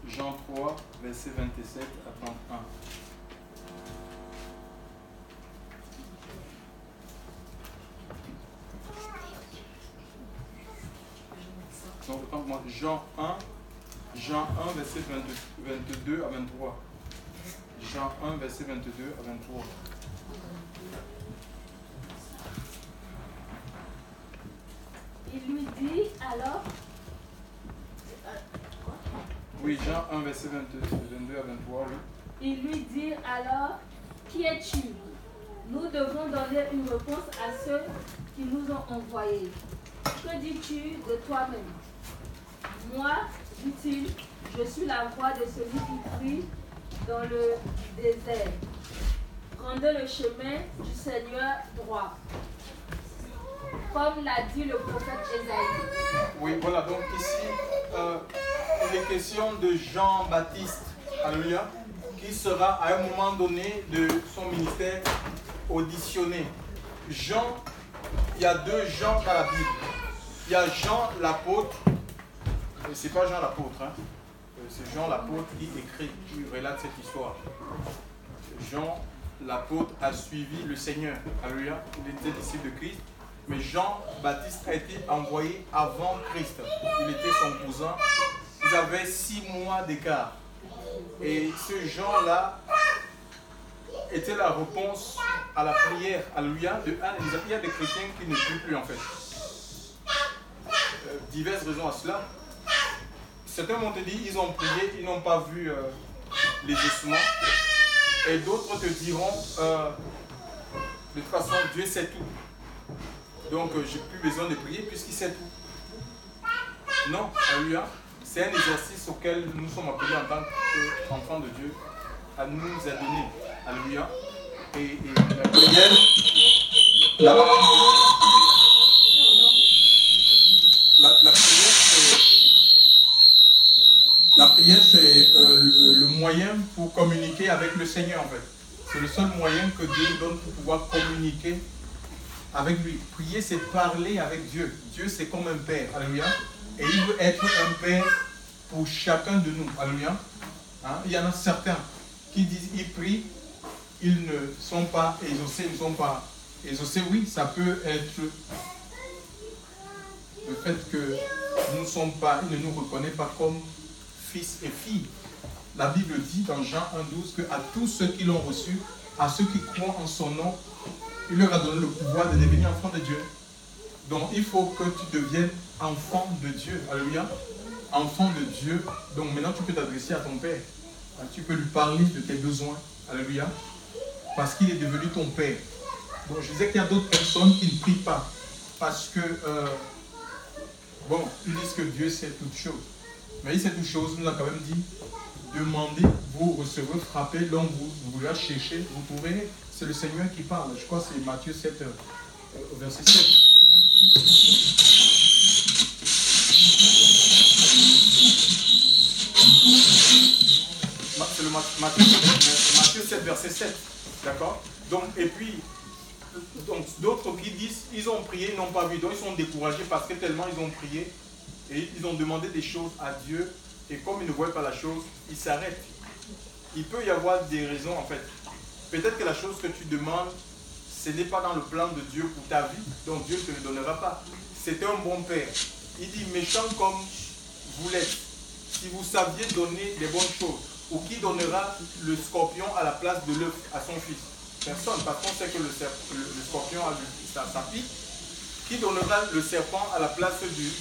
Jean 3, verset 27 à 31. Donc, Jean 1, verset 22 à 23. Jean 1, verset 22 à 23. Il lui dit alors... Oui, Jean 1, verset 22 à 23, oui. Il lui dit alors, qui es-tu? Nous devons donner une réponse à ceux qui nous ont envoyés. Que dis-tu de toi-même? Moi, dit-il, je suis la voix de celui qui crie dans le désert. Rendez le chemin du Seigneur droit. Comme l'a dit le prophète Ésaïe. Oui, voilà, donc ici, il est question de Jean-Baptiste, alléluia, qui sera à un moment donné de son ministère auditionné. Jean, il y a deux Jean dans la Bible. Il y a Jean l'apôtre, et c'est pas Jean l'apôtre, hein. C'est Jean l'apôtre qui écrit, qui relate cette histoire. Jean l'apôtre a suivi le Seigneur, alléluia, il était disciple de Christ. Mais Jean-Baptiste a été envoyé avant Christ. Il était son cousin. Ils avaient 6 mois d'écart. Et ce Jean-là était la réponse à la prière. Alléluia. Il y a des chrétiens qui ne prient plus en fait. Diverses raisons à cela. Certains m'ont dit ils ont prié, ils n'ont pas vu les ossements. Et d'autres te diront de toute façon Dieu sait tout. Donc, j'ai plus besoin de prier puisqu'il sait tout. Non, alléluia. C'est un exercice auquel nous sommes appelés en tant qu'enfants de Dieu à nous adonner. Alléluia. Et la prière, la prière, c'est le moyen pour communiquer avec le Seigneur en fait. C'est le seul moyen que Dieu nous donne pour pouvoir communiquer avec lui. Prier, c'est parler avec Dieu. Dieu, c'est comme un père. Alléluia. Et il veut être un père pour chacun de nous. Alléluia. Hein? Il y en a certains qui disent, ils prient, ils ne sont pas exaucés, ils ne sont pas exaucés. Oui, ça peut être le fait que nous ne sommes pas, ils ne nous reconnaissent pas comme fils et filles. La Bible dit dans Jean 1,12 que à tous ceux qui l'ont reçu, à ceux qui croient en son nom, il leur a donné le pouvoir de devenir enfant de Dieu. Donc il faut que tu deviennes enfant de Dieu. Alléluia. Enfant de Dieu. Donc maintenant tu peux t'adresser à ton Père. Tu peux lui parler de tes besoins. Alléluia. Parce qu'il est devenu ton Père. Donc je disais qu'il y a d'autres personnes qui ne prient pas. Parce que, bon, ils disent que Dieu sait toutes choses. Mais il sait toutes choses, il nous a quand même dit, demandez, vous recevrez, frappez, l'homme vous la cherchez, vous trouverez. C'est le Seigneur qui parle. Je crois que c'est Matthieu 7, verset 7. C'est le Matthieu 7, verset 7. D'accord? Donc, et puis, d'autres qui disent, ils ont prié, ils n'ont pas vu. Donc, ils sont découragés parce que tellement ils ont prié et ils ont demandé des choses à Dieu. Et comme ils ne voient pas la chose, ils s'arrêtent. Il peut y avoir des raisons, en fait. Peut-être que la chose que tu demandes, ce n'est pas dans le plan de Dieu pour ta vie, donc Dieu ne te le donnera pas. C'est un bon père. Il dit, méchant comme vous l'êtes, si vous saviez donner les bonnes choses, ou qui donnera le scorpion à la place de l'œuf à son fils? Personne, parce qu'on sait que le scorpion a sa pique. Qui donnera le serpent à la place du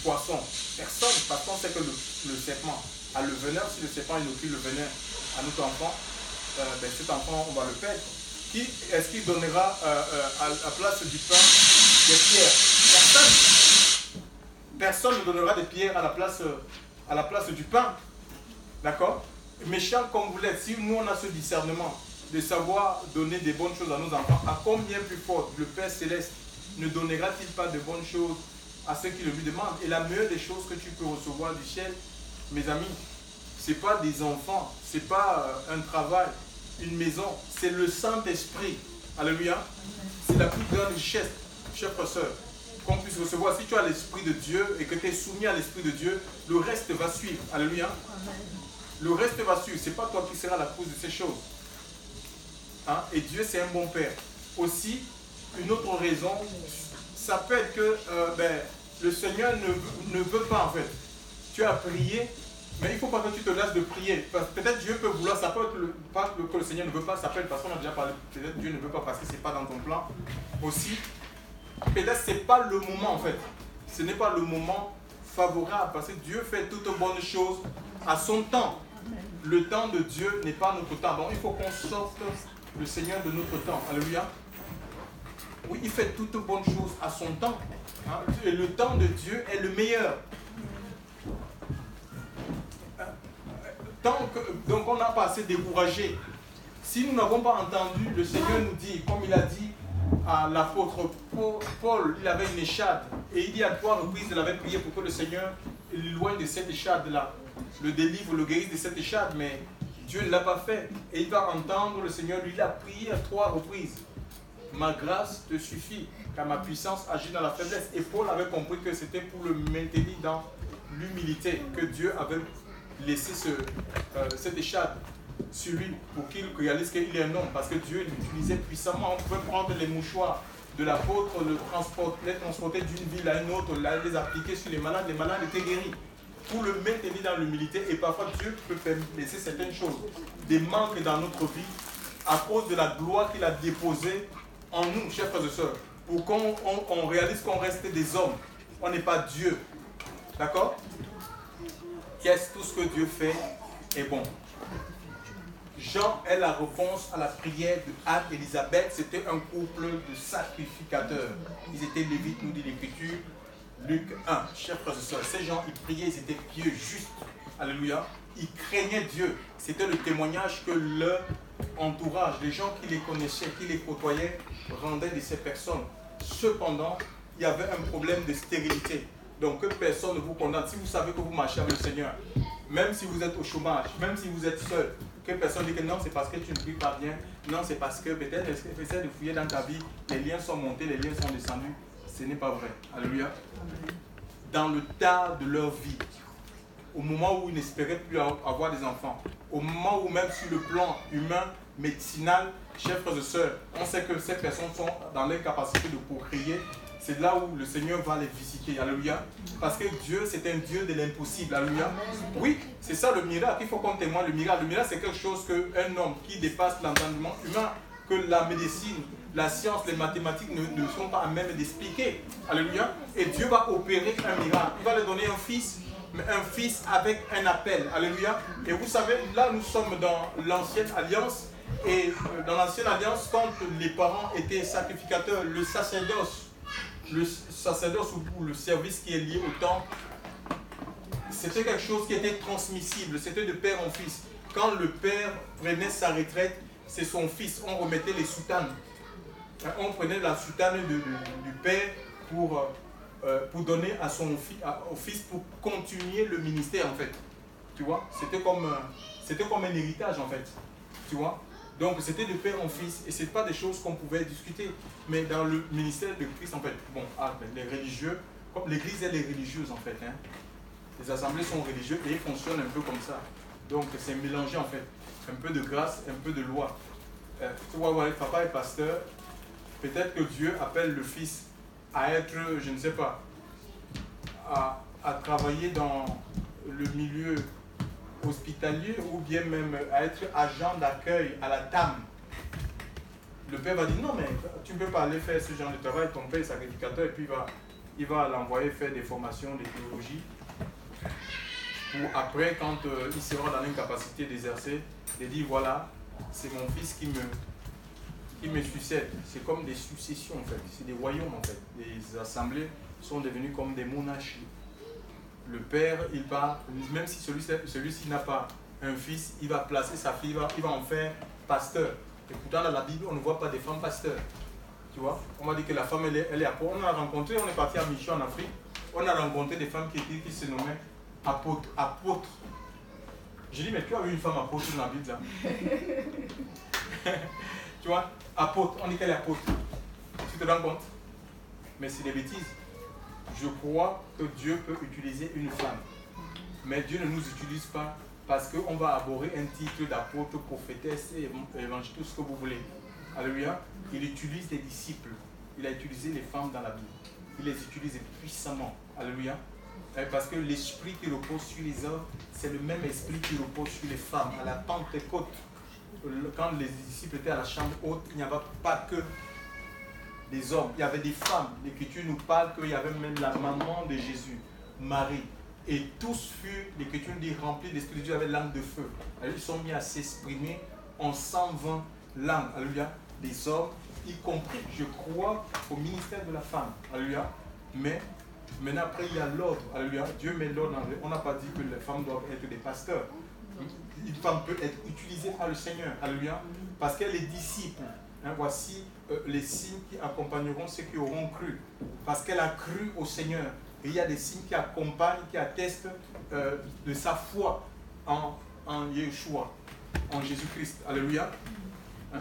poisson? Personne, parce qu'on sait que le serpent a le venin. Si le serpent inocule le venin à notre enfant, cet enfant, on va le perdre. Qui est-ce qui donnera à la place du pain des pierres? Personne. Personne ne donnera des pierres à la place du pain. D'accord? Méchant comme vous l'êtes, si nous on a ce discernement de savoir donner des bonnes choses à nos enfants, à combien plus fort le Père Céleste ne donnera-t-il pas de bonnes choses à ceux qui le lui demandent? Et la meilleure des choses que tu peux recevoir du ciel, mes amis, ce n'est pas des enfants, ce n'est pas un travail, une maison, c'est le Saint-Esprit. Alléluia. C'est la plus grande richesse, chers frères et sœurs. qu'on puisse recevoir. Si tu as l'Esprit de Dieu et que tu es soumis à l'Esprit de Dieu, le reste va suivre. Alléluia. Le reste va suivre. Ce n'est pas toi qui seras la cause de ces choses. Hein? Et Dieu, c'est un bon Père. Aussi, une autre raison, ça peut être que le Seigneur ne veut pas en fait. Tu as prié, mais il ne faut pas que tu te lasses de prier. Peut-être Dieu peut vouloir, ça peut être pas que le Seigneur ne veut pas, ça peut être parce qu'on a déjà parlé, peut-être Dieu ne veut pas parce que ce n'est pas dans ton plan. Aussi, peut-être ce n'est pas le moment en fait. Ce n'est pas le moment favorable parce que Dieu fait toutes bonnes choses à son temps. Le temps de Dieu n'est pas notre temps. Donc il faut qu'on sorte le Seigneur de notre temps. Alléluia. Oui, il fait toutes bonnes choses à son temps. Hein? Et le temps de Dieu est le meilleur. Donc on n'a pas assez découragé. Si nous n'avons pas entendu, le Seigneur nous dit, comme il a dit à l'apôtre Paul, il avait une échade. Et il dit à 3 reprises, il avait prié pour que le Seigneur l'éloigne de cette échade-là. Le délivre, le guérisse de cette échade, mais Dieu ne l'a pas fait. Et il va entendre le Seigneur, lui, il a prié à 3 reprises. Ma grâce te suffit, car ma puissance agit dans la faiblesse. Et Paul avait compris que c'était pour le maintenir dans l'humilité, que Dieu avait laissé cette échade sur lui, pour qu'il réalise qu'il est un homme, parce que Dieu l'utilisait puissamment. On pouvait prendre les mouchoirs de l'apôtre, les transporter d'une ville à une autre, les appliquer sur les malades étaient guéris. Pour le maintenir dans l'humilité, et parfois Dieu peut laisser certaines choses, des manques dans notre vie, à cause de la gloire qu'il a déposée en nous, chers frères et sœurs, pour qu'on réalise qu'on reste des hommes. On n'est pas Dieu. D'accord? Yes, tout ce que Dieu fait est bon. Jean est la réponse à la prière de Anne-Élisabeth. C'était un couple de sacrificateurs. Ils étaient lévites, nous dit l'Écriture. Luc 1, chers frères et sœurs, ces gens, ils priaient, ils étaient pieux, justes. Alléluia. Ils craignaient Dieu. C'était le témoignage que leur entourage, les gens qui les connaissaient, qui les côtoyaient, rendaient de ces personnes. Cependant, il y avait un problème de stérilité. Donc que personne ne vous condamne. Si vous savez que vous marchez avec le Seigneur, même si vous êtes au chômage, même si vous êtes seul, que personne ne dit que non, c'est parce que tu ne pries pas bien, non, c'est parce que peut-être essaie de fouiller dans ta vie, les liens sont montés, les liens sont descendus. Ce n'est pas vrai. Alléluia. Dans le tas de leur vie, au moment où ils n'espéraient plus avoir des enfants, au moment où même sur le plan humain, médicinal, chers frères et sœurs, on sait que ces personnes sont dans l'incapacité de procréer. C'est là où le Seigneur va les visiter. Alléluia. Parce que Dieu, c'est un Dieu de l'impossible. Alléluia. Oui, c'est ça le miracle. Il faut qu'on témoigne le miracle. Le miracle, c'est quelque chose qu'un homme qui dépasse l'entendement humain, que la médecine, la science, les mathématiques ne sont pas à même d'expliquer. Alléluia. Et Dieu va opérer un miracle. Il va leur donner un fils, mais un fils avec un appel. Alléluia. Et vous savez, là, nous sommes dans l'ancienne alliance. Et dans l'ancienne alliance, quand les parents étaient sacrificateurs, le sacerdoce ou le service qui est lié au temple, c'était quelque chose qui était transmissible, c'était de père en fils. Quand le père prenait sa retraite, c'est son fils, on remettait les soutanes. On prenait la soutane du père pour donner à au fils pour continuer le ministère en fait. Tu vois, c'était comme un héritage en fait. Tu vois. Donc c'était de père en fils et ce n'est pas des choses qu'on pouvait discuter. Mais dans le ministère de Christ en fait, bon, les religieux, comme l'église elle est religieuse en fait. Hein. Les assemblées sont religieuses et elles fonctionnent un peu comme ça. Donc c'est mélangé en fait. Un peu de grâce, un peu de loi. Tu vois, voilà, papa est pasteur. Peut-être que Dieu appelle le fils à être, je ne sais pas, à travailler dans le milieu hospitalier ou bien même à être agent d'accueil à la TAM. Le père va dire non mais tu ne peux pas aller faire ce genre de travail, ton père est sacrificateur et puis il va l'envoyer faire des formations de théologie pour après quand il sera dans l'incapacité d'exercer, de dire voilà c'est mon fils qui me succède. C'est comme des successions en fait, c'est des royaumes en fait. Les assemblées sont devenues comme des monarchies. Le père, il va, même si celui-ci n'a pas un fils, il va placer sa fille, il va en faire pasteur. Et pourtant, dans la Bible, on ne voit pas des femmes pasteurs. Tu vois, on m'a dit que la femme, elle est apôtre. On a rencontré, on est parti en mission en Afrique, on a rencontré des femmes qui se nommaient apôtres. J'ai dit, mais tu as vu une femme apôtre dans la Bible là? Tu vois, apôtre, on dit qu'elle est apôtre. Tu te rends compte? Mais c'est des bêtises. je crois que Dieu peut utiliser une femme. Mais Dieu ne nous utilise pas parce qu'on va aborder un titre d'apôtre, prophétesse et évangile, tout ce que vous voulez. Alléluia. Il utilise des disciples. Il a utilisé les femmes dans la Bible. Il les utilise puissamment. Alléluia. Parce que l'esprit qui repose sur les hommes, c'est le même esprit qui repose sur les femmes. À la Pentecôte, quand les disciples étaient à la chambre haute, il n'y avait pas que des hommes, il y avait des femmes. L'Écriture nous parle qu'il y avait même la maman de Jésus, Marie. Et tous furent, l'Écriture dit, remplis d'Esprit de Dieu avec langue de feu. Alors, ils sont mis à s'exprimer en 120 langues. Alléluia. Des hommes, y compris, je crois, au ministère de la femme. Alléluia. Mais maintenant, après, il y a l'ordre. Alléluia. Dieu met l'ordre. On n'a pas dit que les femmes doivent être des pasteurs. Une femme peut être utilisée par le Seigneur. Alléluia. Parce qu'elle est disciple. Voici les signes qui accompagneront ceux qui auront cru. Parce qu'elle a cru au Seigneur. Et il y a des signes qui accompagnent, qui attestent de sa foi en Yeshua, en Jésus-Christ. Alléluia.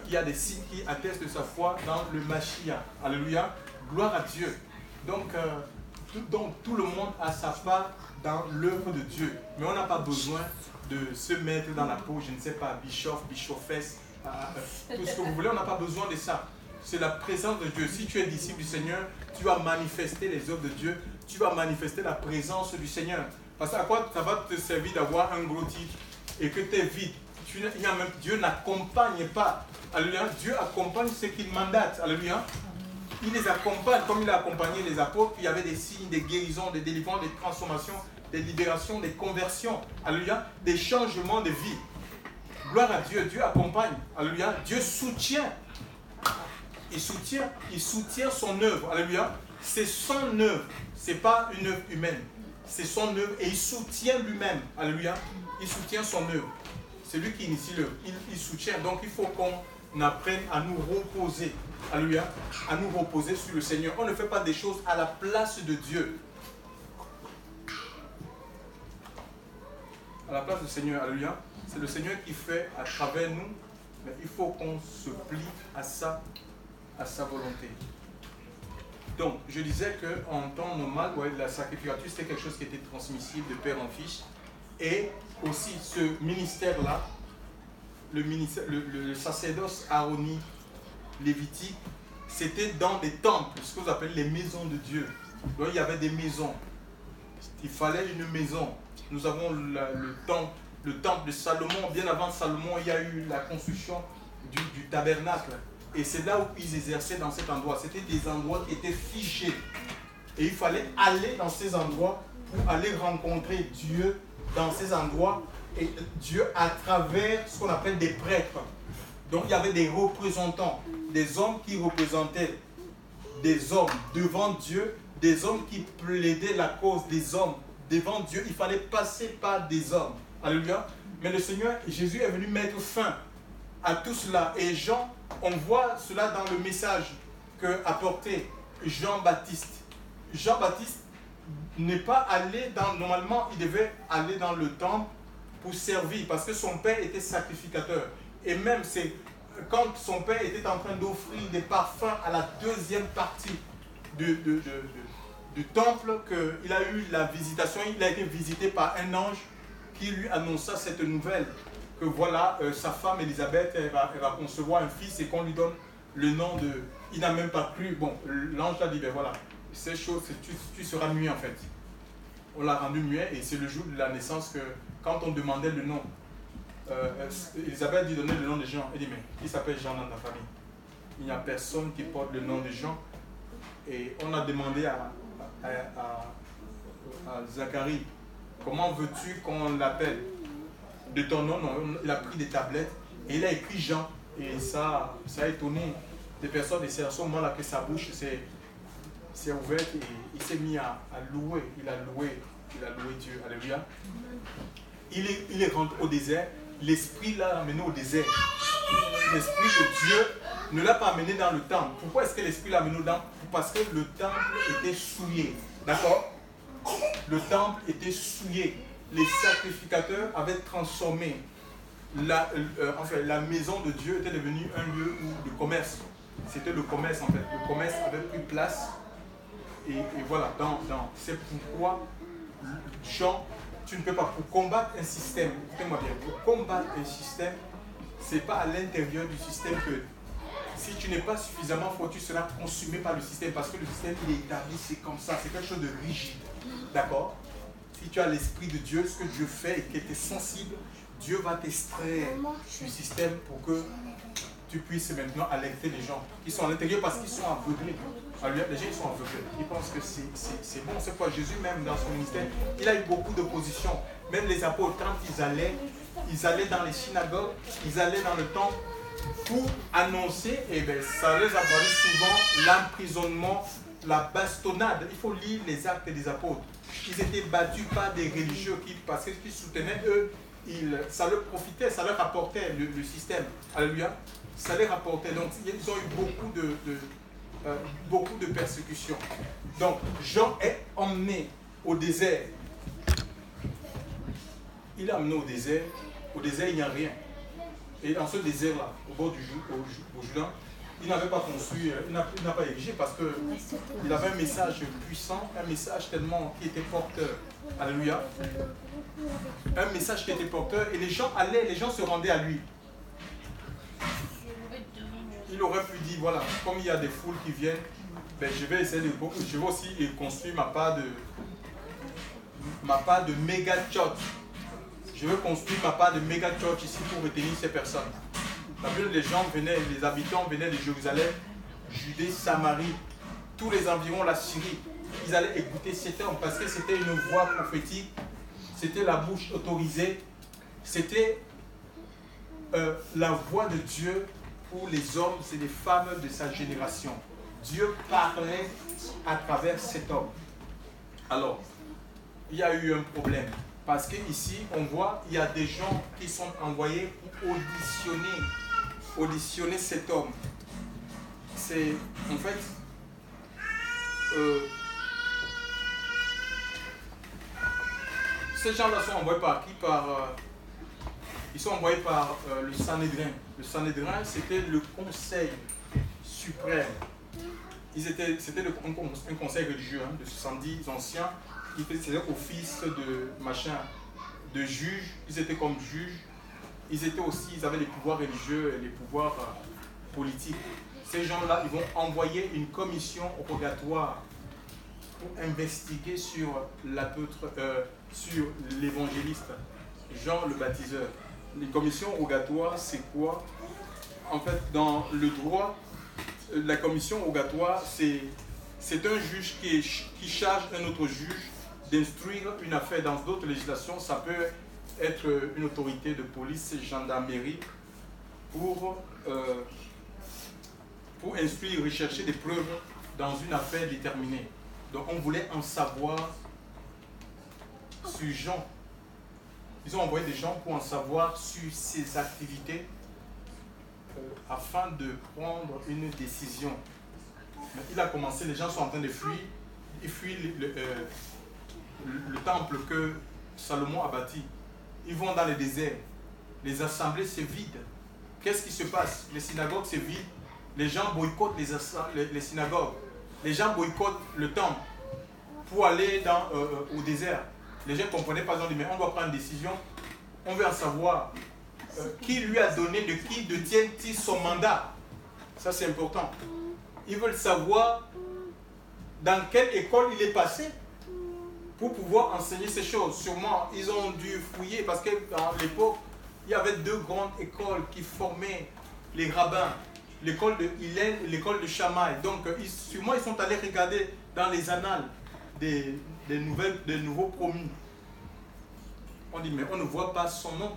Il y a des signes qui attestent de sa foi dans le Mashiach. Alléluia. Gloire à Dieu. Donc tout le monde a sa part dans l'œuvre de Dieu. Mais on n'a pas besoin de se mettre dans la peau, je ne sais pas, bichofesse, tout ce que vous voulez. On n'a pas besoin de ça. C'est la présence de Dieu. Si tu es disciple du Seigneur, tu vas manifester les œuvres de Dieu. Tu vas manifester la présence du Seigneur. Parce qu'à quoi ça va te servir d'avoir un gros titre et que tu es vide? Dieu n'accompagne pas. Alléluia. Dieu accompagne ceux qu'il mandate. Alléluia. Il les accompagne comme il a accompagné les apôtres. Il y avait des signes, des guérisons, des délivrances, des transformations, des libérations, des conversions. Alléluia. Des changements de vie. Gloire à Dieu. Dieu accompagne. Alléluia. Dieu soutient. Il soutient son œuvre. Alléluia. C'est son œuvre. Ce n'est pas une œuvre humaine. C'est son œuvre et il soutient lui-même. Alléluia. Il soutient son œuvre. C'est lui qui initie l'œuvre. Il soutient. Donc il faut qu'on apprenne à nous reposer. Alléluia. À nous reposer sur le Seigneur. On ne fait pas des choses à la place de Dieu. À la place du Seigneur. Alléluia. C'est le Seigneur qui fait à travers nous. Mais il faut qu'on se plie à sa volonté. Donc, je disais qu'en temps normal, la sacrificature, c'était quelque chose qui était transmissible de père en fils. Et aussi, ce ministère-là, le sacerdoce aronique, lévitique, c'était dans des temples, ce que vous appelez les maisons de Dieu. Donc, il y avait des maisons. Il fallait une maison. Nous avons le temple de Salomon. Bien avant Salomon, il y a eu la construction du tabernacle. Et c'est là où ils exerçaient dans cet endroit. C'était des endroits qui étaient figés. Et il fallait aller dans ces endroits pour aller rencontrer Dieu dans ces endroits. Et Dieu à travers ce qu'on appelle des prêtres. Donc il y avait des représentants, des hommes qui représentaient des hommes devant Dieu, des hommes qui plaidaient la cause des hommes devant Dieu. Il fallait passer par des hommes. Alléluia. Mais le Seigneur, Jésus est venu mettre fin à tout cela. Et Jean, on voit cela dans le message que apportait Jean-Baptiste. Jean-Baptiste n'est pas allé normalement, il devait aller dans le temple pour servir parce que son père était sacrificateur. Et même c'est quand son père était en train d'offrir des parfums à la deuxième partie du temple qu'il a eu la visitation. Il a été visité par un ange qui lui annonça cette nouvelle. Que voilà, sa femme Élisabeth, elle va concevoir un fils et qu'on lui donne le nom de... Il n'a même pas cru. Bon, l'ange a dit, ben voilà, ces choses, tu seras muet en fait. On l'a rendu muet et c'est le jour de la naissance que, quand on demandait le nom, Élisabeth lui donnait le nom de Jean. Elle dit, mais qui s'appelle Jean dans ta famille? Il n'y a personne qui porte le nom de Jean. Et on a demandé à Zacharie, comment veux-tu qu'on l'appelle? De ton nom, non, il a pris des tablettes et il a écrit Jean. Et ça a étonné des personnes. Et c'est à ce moment-là que sa bouche s'est ouverte et il s'est mis à louer. Il a loué Dieu. Alléluia. Il est rentré au désert. L'Esprit l'a amené au désert. L'Esprit de Dieu ne l'a pas amené dans le temple. Pourquoi est-ce que l'Esprit l'a amené dans? Parce que le temple était souillé. D'accord? Le temple était souillé. Les sacrificateurs avaient transformé la maison de Dieu était devenue un lieu de commerce. C'était le commerce en fait. Le commerce avait pris place et voilà, c'est pourquoi, Jean, tu ne peux pas, pour combattre un système, écoutez-moi bien, pour combattre un système, c'est pas à l'intérieur du système que, si tu n'es pas suffisamment fort, tu seras consumé par le système, parce que le système, il est établi, c'est comme ça, c'est quelque chose de rigide, d'accord? Si tu as l'Esprit de Dieu, ce que Dieu fait et que tu es sensible, Dieu va t'extraire du système pour que tu puisses maintenant alerter les gens qui sont à l'intérieur parce qu'ils sont aveuglés. Alors, les gens ils sont aveuglés. Ils pensent que c'est bon. C'est quoi Jésus même dans son ministère, il a eu beaucoup d'opposition. Même les apôtres, quand ils allaient dans les synagogues, ils allaient dans le temple pour annoncer, et bien ça les a valu souvent l'emprisonnement, la bastonnade. Il faut lire les actes des apôtres. Ils étaient battus par des religieux parce qu'ils soutenaient eux. Ça leur profitait, ça leur rapportait le système. Alléluia. Ça les rapportait. Donc, ils ont eu beaucoup de persécutions. Donc, Jean est emmené au désert. Il est emmené au désert. Au désert, il n'y a rien. Et dans ce désert-là, au bord du Jourdain, il n'avait pas construit, il n'a pas érigé parce qu'il avait un message puissant, un message tellement qui était porteur. Alléluia. Un message qui était porteur et les gens se rendaient à lui. Il aurait pu dire, voilà, comme il y a des foules qui viennent, ben je vais aussi construire ma part de méga church. Je veux construire ma part de méga church ici pour retenir ces personnes. La plupart des gens venaient, les habitants venaient de Jérusalem, Judée, Samarie, tous les environs, la Syrie. Ils allaient écouter cet homme parce que c'était une voix prophétique, c'était la bouche autorisée, c'était la voix de Dieu pour les hommes et les femmes de sa génération. Dieu parlait à travers cet homme. Alors, il y a eu un problème. Parce qu'ici, on voit, il y a des gens qui sont envoyés pour auditionner cet homme. C'est, en fait, ces gens-là sont envoyés par qui? Ils sont envoyés par le Sanhédrin. Le Sanhédrin, c'était le conseil suprême. C'était un conseil religieux de 70 anciens qui faisaient office de juges. Ils étaient comme juges. Ils avaient les pouvoirs religieux et les pouvoirs politiques. Ces gens-là, ils vont envoyer une commission rogatoire pour investiguer sur l'évangéliste Jean le Baptiseur. Une commission rogatoire, c'est quoi? En fait, dans le droit, la commission rogatoire, c'est un juge qui charge un autre juge d'instruire une affaire. Dans d'autres législations, ça peut être une autorité de police, gendarmerie, pour instruire, rechercher des preuves dans une affaire déterminée. Donc on voulait en savoir sur Jean. Ils ont envoyé des gens pour en savoir sur ses activités afin de prendre une décision. Mais il a commencé, les gens sont en train de fuir. Ils fuient le temple que Salomon a bâti. Ils vont dans le désert. Les assemblées, c'est vide. Qu'est-ce qui se passe? Les synagogues, c'est vide. Les gens boycottent les synagogues. Les gens boycottent le temple pour aller au désert. Les gens ne comprenaient pas, ils ont dit, mais on doit prendre une décision. On veut en savoir qui lui a donné, de qui détient-il son mandat. Ça, c'est important. Ils veulent savoir dans quelle école il est passé pour pouvoir enseigner ces choses. Sûrement, ils ont dû fouiller parce que dans l'époque, il y avait deux grandes écoles qui formaient les rabbins. L'école de Hillel et l'école de Shammai. Donc, sûrement, ils sont allés regarder dans les annales des nouveaux promus. On dit, mais on ne voit pas son nom.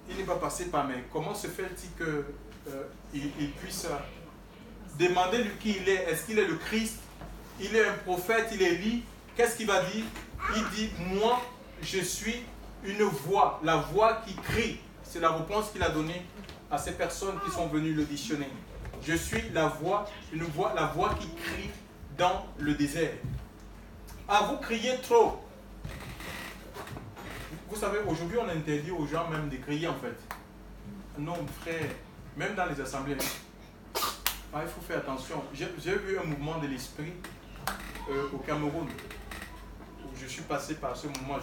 Il n'est pas passé par main. Comment se fait-il qu'il puisse demander lui qui il est? Est-ce qu'il est le Christ? Il est un prophète? Il est Élie? Qu'est-ce qu'il va dire? Il dit, moi, je suis une voix. La voix qui crie. C'est la réponse qu'il a donnée à ces personnes qui sont venues l'auditionner. Je suis la voix qui crie dans le désert. Ah, vous criez trop. Vous savez, aujourd'hui, on interdit aux gens même de crier, en fait. Non, frère, même dans les assemblées, il faut faire attention. J'ai vu un mouvement de l'esprit au Cameroun, où je suis passé par ce mouvement.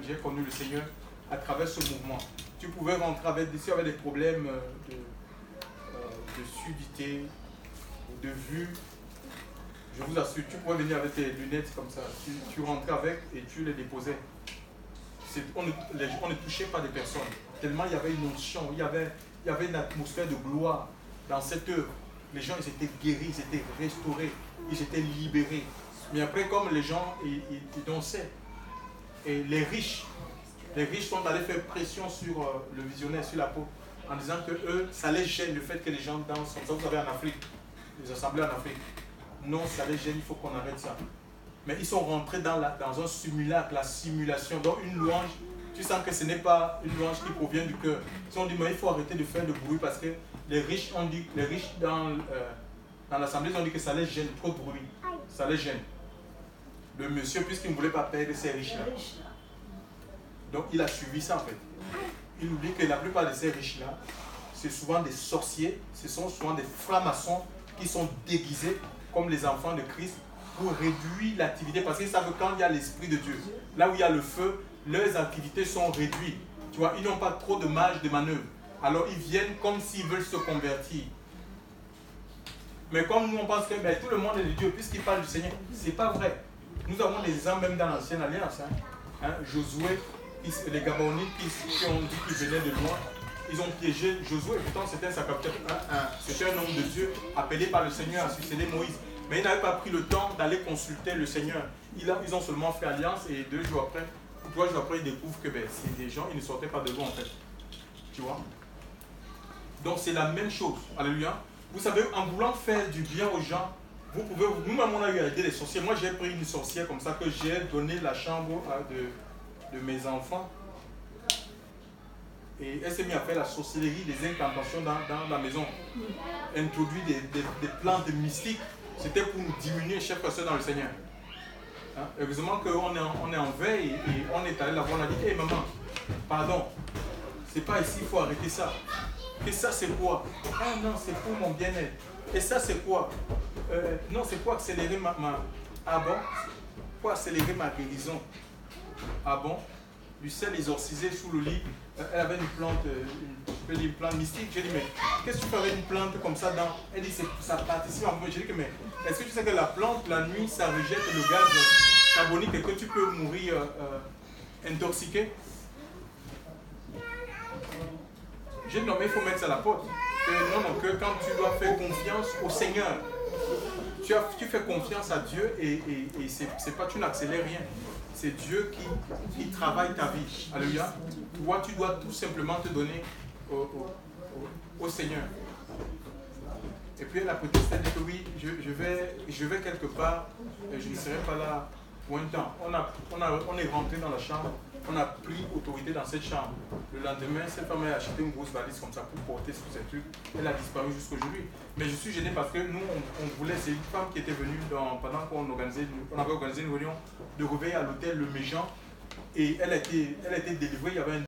J'ai connu le Seigneur à travers ce mouvement. Tu pouvais rentrer avec des problèmes de sudité, de vue. Je vous assure, tu pouvais venir avec tes lunettes comme ça. Tu rentrais avec et tu les déposais. On ne touchait pas des personnes. Tellement il y avait une onction, il y avait une atmosphère de gloire dans cette œuvre. Les gens, ils étaient guéris, ils étaient restaurés, ils étaient libérés. Mais après, comme les gens, ils dansaient. Et les riches sont allés faire pression sur le visionnaire, sur l'apôtre, en disant que eux, ça les gêne le fait que les gens dansent. Comme ça, vous avez en Afrique, les assemblées en Afrique. Non, ça les gêne, il faut qu'on arrête ça. Mais ils sont rentrés dans un simulacre, la simulation. Donc une louange, tu sens que ce n'est pas une louange qui provient du cœur. Ils ont dit, mais il faut arrêter de faire de bruit parce que les riches dans l'assemblée, ils ont dit que ça les gêne, trop de bruit. Ça les gêne. Le monsieur, puisqu'il ne voulait pas perdre ces riches-là. Donc il a suivi ça en fait. Il oublie que la plupart de ces riches-là, c'est souvent des sorciers, ce sont souvent des francs-maçons qui sont déguisés comme les enfants de Christ pour réduire l'activité, parce qu'ils savent que quand il y a l'Esprit de Dieu, là où il y a le feu, leurs activités sont réduites. Tu vois, ils n'ont pas trop de marge de manœuvre. Alors ils viennent comme s'ils veulent se convertir. Mais comme nous on pense que tout le monde est de Dieu, puisqu'il parle du Seigneur, ce n'est pas vrai. Nous avons des exemples même dans l'ancienne alliance. Josué, les Gabonites qui ont dit qu'ils venaient de loin, ils ont piégé Josué. Pourtant c'était un homme de Dieu appelé par le Seigneur à succéder Moïse. Mais ils n'avaient pas pris le temps d'aller consulter le Seigneur. Ils ont seulement fait alliance et 3 jours après, ils découvrent que c'est des gens, ils ne sortaient pas de l'eau en fait. Tu vois? Donc c'est la même chose. Alléluia. Vous savez, en voulant faire du bien aux gens, vous pouvez... Nous-mêmes, on a eu à aider les sorciers. Moi, j'ai pris une sorcière comme ça que j'ai donné la chambre de mes enfants. Et elle s'est mise à faire la sorcellerie, des incantations dans la maison. Introduit des plantes mystiques. C'était pour nous diminuer chaque personne dans le Seigneur. Heureusement qu'on est en veille et on est allé là-bas, on a dit, hé maman, pardon, c'est pas ici, il faut arrêter ça. Et ça c'est quoi? Ah non, c'est pour mon bien-être. Et ça c'est quoi? Non, c'est pour accélérer Ah bon? Pour accélérer ma guérison. Ah bon? Lucelle exorcisée sous le lit, elle avait une plante mystique. J'ai dit, mais qu'est-ce que tu fais avec une plante comme ça dans... Elle dit, ça participe en moi. J'ai dit, mais est-ce que tu sais que la plante, la nuit, ça rejette le gaz carbonique et que tu peux mourir intoxiqué? J'ai dit, non, mais il faut mettre ça à la porte. Que quand tu dois faire confiance au Seigneur, tu fais confiance à Dieu et c'est pas, tu n'accélères rien. C'est Dieu qui travaille ta vie. Alléluia. Toi, tu dois tout simplement te donner au Seigneur. Et puis elle a protesté, elle dit que oui, je vais quelque part, et je ne serai pas là pour un temps. On est rentré dans la chambre, on a pris autorité dans cette chambre. Le lendemain, cette femme a acheté une grosse valise comme ça pour porter tous ces trucs. Elle a disparu jusqu'aujourd'hui. Mais je suis gêné parce que nous, on voulait, c'est une femme qui était venue pendant qu'on avait organisé une réunion de réveil à l'hôtel Le Méjean. Et elle a été délivrée, il y avait un